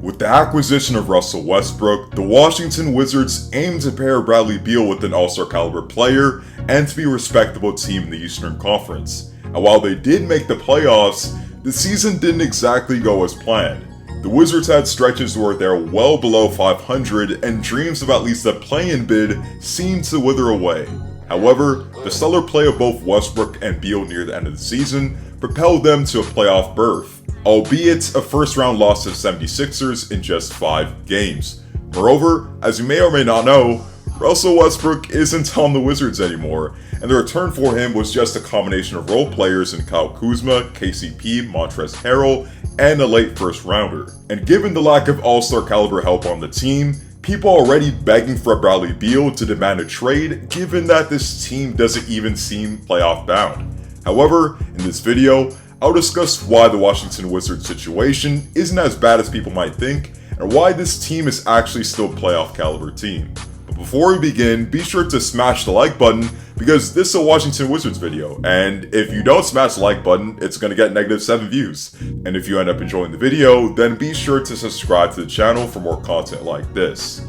With the acquisition of Russell Westbrook, the Washington Wizards aim to pair Bradley Beal with an all-star caliber player and to be a respectable team in the Eastern Conference. And while they did make the playoffs, the season didn't exactly go as planned. The Wizards had stretches where they're well below 500 and dreams of at least a play-in bid seemed to wither away. However, the stellar play of both Westbrook and Beal near the end of the season propelled them to a playoff berth, albeit a first-round loss to the 76ers in just 5 games. Moreover, as you may or may not know, Russell Westbrook isn't on the Wizards anymore, and the return for him was just a combination of role players in Kyle Kuzma, KCP, Montrezl Harrel, and a late first-rounder. And given the lack of all-star caliber help on the team, people are already begging for Bradley Beal to demand a trade, given that this team doesn't even seem playoff bound. However, in this video, I'll discuss why the Washington Wizards situation isn't as bad as people might think, and why this team is actually still a playoff caliber team. But before we begin, be sure to smash the like button, because this is a Washington Wizards video, and if you don't smash the like button, it's gonna get -7 views. And if you end up enjoying the video, then be sure to subscribe to the channel for more content like this.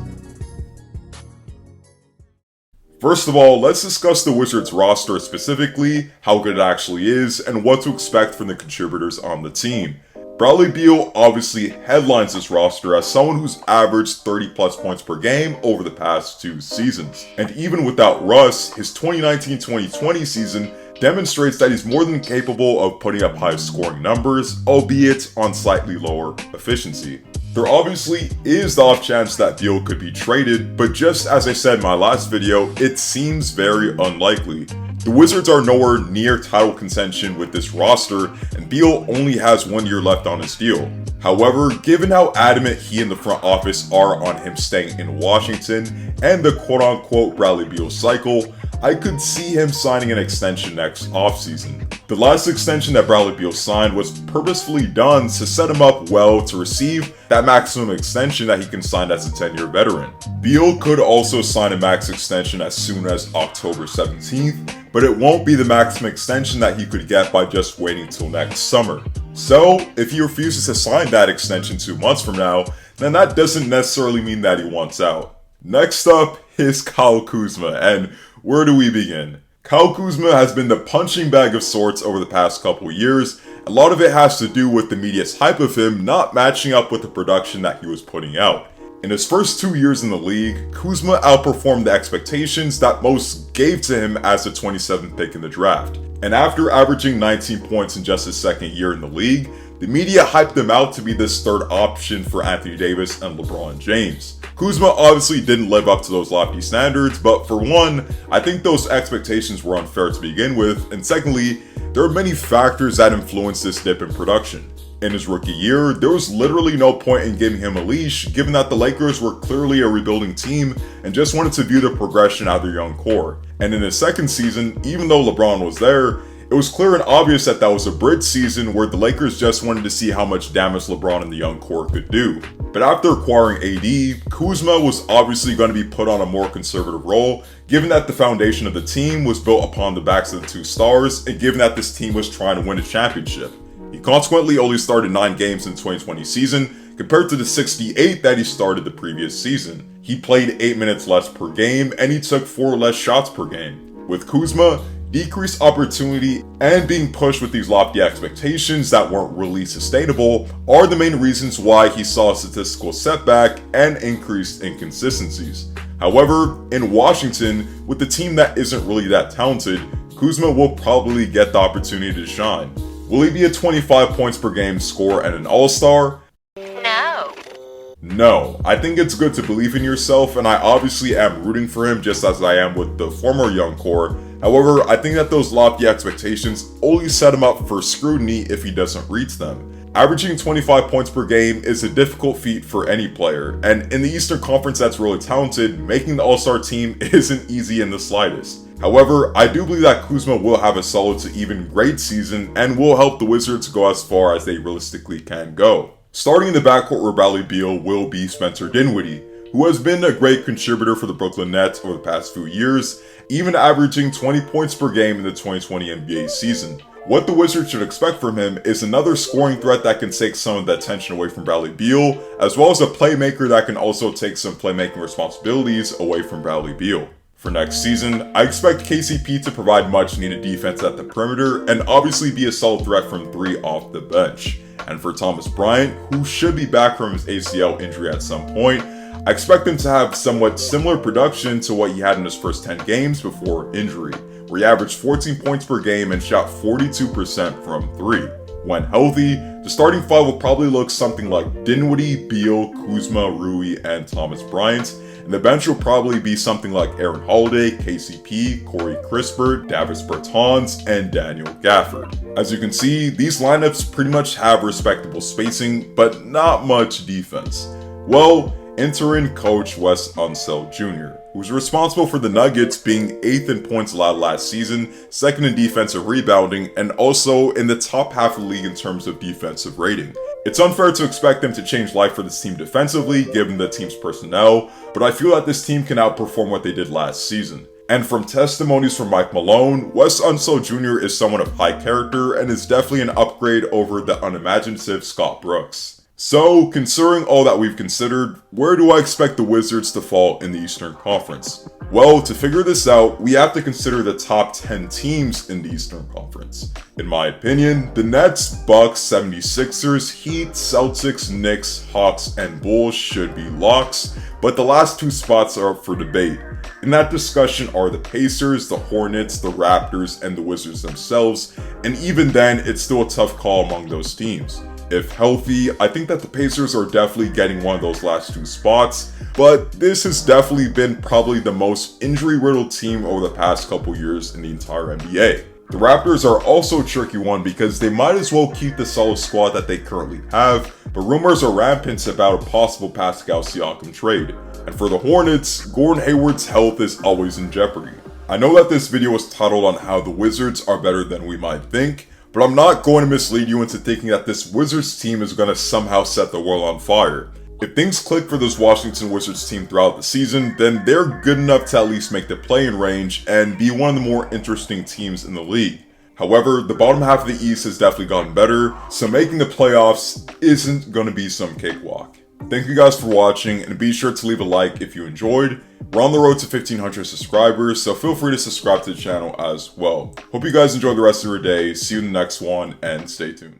First of all, let's discuss the Wizards roster specifically, how good it actually is, and what to expect from the contributors on the team. Bradley Beal obviously headlines this roster as someone who's averaged 30+ points per game over the past 2 seasons. And even without Russ, his 2019-2020 season demonstrates that he's more than capable of putting up high scoring numbers, albeit on slightly lower efficiency. There obviously is the off chance that Beal could be traded, but just as I said in my last video, it seems very unlikely. The Wizards are nowhere near title contention with this roster, and Beal only has 1 year left on his deal. However, given how adamant he and the front office are on him staying in Washington, and the quote-unquote Bradley Beal cycle, I could see him signing an extension next offseason. The last extension that Bradley Beal signed was purposefully done to set him up well to receive that maximum extension that he can sign as a 10-year veteran. Beal could also sign a max extension as soon as October 17th, but it won't be the maximum extension that he could get by just waiting till next summer. So, if he refuses to sign that extension 2 months from now, then that doesn't necessarily mean that he wants out. Next up is Kyle Kuzma, and where do we begin? Kyle Kuzma has been the punching bag of sorts over the past couple years. A lot of it has to do with the media's hype of him not matching up with the production that he was putting out. In his first 2 years in the league, Kuzma outperformed the expectations that most gave to him as the 27th pick in the draft. And after averaging 19 points in just his second year in the league, the media hyped him out to be this third option for Anthony Davis and LeBron James. Kuzma obviously didn't live up to those lofty standards, but for one, I think those expectations were unfair to begin with, and secondly, there are many factors that influenced this dip in production. In his rookie year, there was literally no point in giving him a leash, given that the Lakers were clearly a rebuilding team and just wanted to view the progression out of their young core. And in his second season, even though LeBron was there, it was clear and obvious that that was a bridge season where the Lakers just wanted to see how much damage LeBron and the young core could do. But after acquiring AD, Kuzma was obviously going to be put on a more conservative role, given that the foundation of the team was built upon the backs of the 2 stars, and given that this team was trying to win a championship. He consequently only started 9 games in the 2020 season, compared to the 68 that he started the previous season. He played 8 minutes less per game, and he took 4 less shots per game. With Kuzma, decreased opportunity and being pushed with these lofty expectations that weren't really sustainable are the main reasons why he saw a statistical setback and increased inconsistencies. However, in Washington, with a team that isn't really that talented, Kuzma will probably get the opportunity to shine. Will he be a 25 points per game scorer and an all-star? No, I think it's good to believe in yourself, and I obviously am rooting for him just as I am with the former young core. However, I think that those lofty expectations only set him up for scrutiny if he doesn't reach them. Averaging 25 points per game is a difficult feat for any player, and in the Eastern Conference that's really talented, making the All-Star team isn't easy in the slightest. However, I do believe that Kuzma will have a solid to even great season and will help the Wizards go as far as they realistically can go. Starting in the backcourt where Bradley Beal will be Spencer Dinwiddie, who has been a great contributor for the Brooklyn Nets over the past few years, even averaging 20 points per game in the 2020 NBA season. What the Wizards should expect from him is another scoring threat that can take some of the attention away from Bradley Beal, as well as a playmaker that can also take some playmaking responsibilities away from Bradley Beal. For next season, I expect KCP to provide much needed defense at the perimeter and obviously be a solid threat from 3 off the bench. And for Thomas Bryant, who should be back from his ACL injury at some point, I expect him to have somewhat similar production to what he had in his first 10 games before injury, where he averaged 14 points per game and shot 42% from 3. When healthy, the starting 5 will probably look something like Dinwiddie, Beal, Kuzma, Rui, and Thomas Bryant, and the bench will probably be something like Aaron Holiday, KCP, Corey Kispert, Davis Bertans, and Daniel Gafford. As you can see, these lineups pretty much have respectable spacing, but not much defense. Well, enter in coach Wes Unseld Jr., who was responsible for the Nuggets being 8th in points allowed last season, 2nd in defensive rebounding, and also in the top half of the league in terms of defensive rating. It's unfair to expect them to change life for this team defensively, given the team's personnel, but I feel that this team can outperform what they did last season. And from testimonies from Mike Malone, Wes Unseld Jr. is someone of high character and is definitely an upgrade over the unimaginative Scott Brooks. So, considering all that we've considered, where do I expect the Wizards to fall in the Eastern Conference? Well, to figure this out, we have to consider the top 10 teams in the Eastern Conference. In my opinion, the Nets, Bucks, 76ers, Heat, Celtics, Knicks, Hawks, and Bulls should be locks, but the last 2 spots are up for debate. In that discussion are the Pacers, the Hornets, the Raptors, and the Wizards themselves, and even then, it's still a tough call among those teams. If healthy, I think that the Pacers are definitely getting one of those last 2 spots, but this has definitely been probably the most injury-riddled team over the past couple years in the entire NBA. The Raptors are also a tricky one because they might as well keep the solid squad that they currently have, but rumors are rampant about a possible Pascal Siakam trade. And for the Hornets, Gordon Hayward's health is always in jeopardy. I know that this video was titled on how the Wizards are better than we might think, but I'm not going to mislead you into thinking that this Wizards team is going to somehow set the world on fire. If things click for this Washington Wizards team throughout the season, then they're good enough to at least make the play-in range and be one of the more interesting teams in the league. However, the bottom half of the East has definitely gotten better, so making the playoffs isn't going to be some cakewalk. Thank you guys for watching, and be sure to leave a like if you enjoyed. We're on the road to 1,500 subscribers, so feel free to subscribe to the channel as well. Hope you guys enjoy the rest of your day, see you in the next one, and stay tuned.